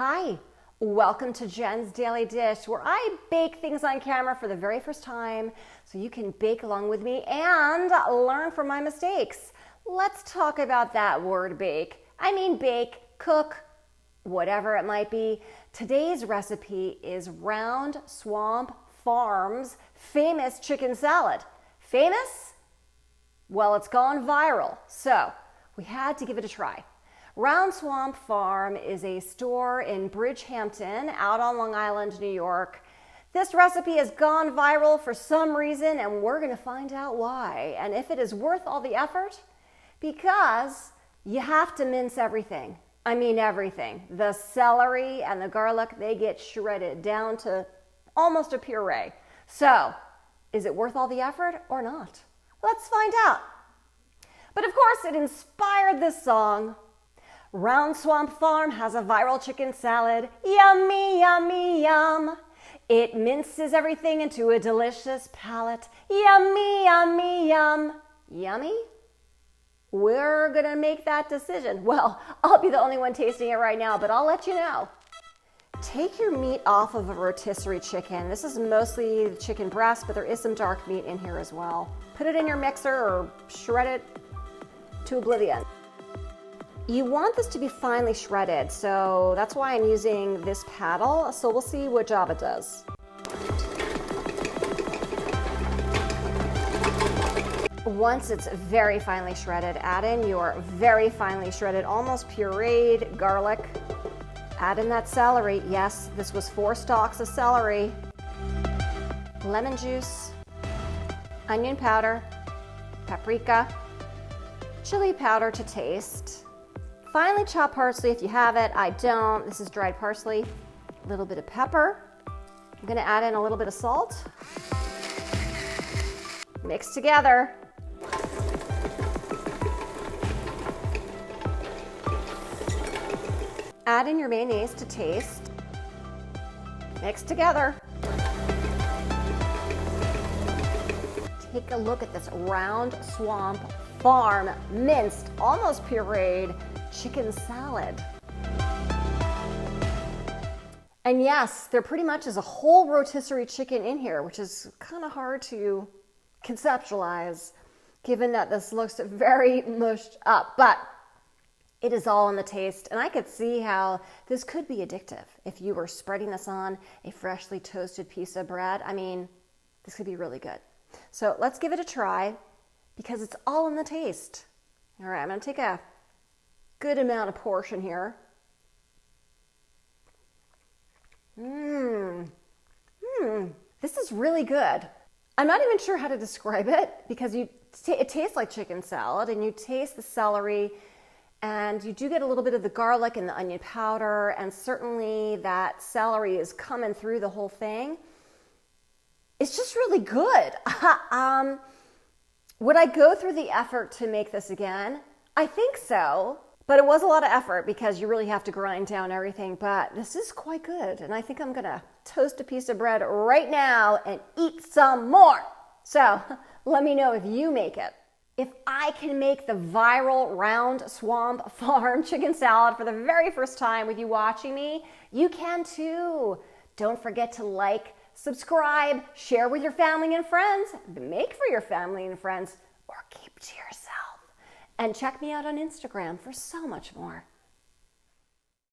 Hi, welcome to Jen's Daily Dish, where I bake things on camera for the very first time so you can bake along with me and learn from my mistakes. Let's talk about that word bake. I mean bake, cook, whatever it might be. Today's recipe is Round Swamp Farm's famous chicken salad. Famous? Well, it's gone viral, so we had to give it a try. Round Swamp Farm is a store in Bridgehampton, out on Long Island, New York. This recipe has gone viral for some reason, and we're going to find out why, and if it is worth all the effort, because you have to mince everything. I mean everything. The celery and the garlic, they get shredded down to almost a puree. So, is it worth all the effort or not? Let's find out. But of course, it inspired this song. Round Swamp Farm has a viral chicken salad. Yummy, yummy, yum. It minces everything into a delicious palate. Yummy, yummy, yum. Yummy? We're gonna make that decision. Well, I'll be the only one tasting it right now, but I'll let you know. Take your meat off of a rotisserie chicken. This is mostly the chicken breast, but there is some dark meat in here as well. Put it in your mixer or shred it to oblivion. You want this to be finely shredded, so that's why I'm using this paddle. So we'll see what job it does. Once it's very finely shredded, add in your very finely shredded, almost pureed garlic. Add in that celery. Yes, this was 4 stalks of celery. Lemon juice, onion powder, paprika, chili powder to taste. Finely chopped parsley if you have it. I don't. This is dried parsley. A little bit of pepper. I'm going to add in a little bit of salt. Mix together. Add in your mayonnaise to taste. Mix together. Take a look at this Round Swamp Farm minced, almost pureed chicken salad. And yes, there pretty much is a whole rotisserie chicken in here, which is kind of hard to conceptualize given that this looks very mushed up, but it is all in the taste, and I could see how this could be addictive if you were spreading this on a freshly toasted piece of bread. I mean, this could be really good. So let's give it a try because it's all in the taste. All right, I'm going to take a good amount of portion here. This is really good. I'm not even sure how to describe it because it tastes like chicken salad, and you taste the celery, and you do get a little bit of the garlic and the onion powder, and certainly that celery is coming through the whole thing. It's just really good. Would I go through the effort to make this again? I think so. But it was a lot of effort because you really have to grind down everything. But this is quite good. And I think I'm going to toast a piece of bread right now and eat some more. So let me know if you make it. If I can make the viral Round Swamp Farm chicken salad for the very first time with you watching me, you can too. Don't forget to like, subscribe, share with your family and friends, make for your family and friends, or keep to yourself. And check me out on Instagram for so much more.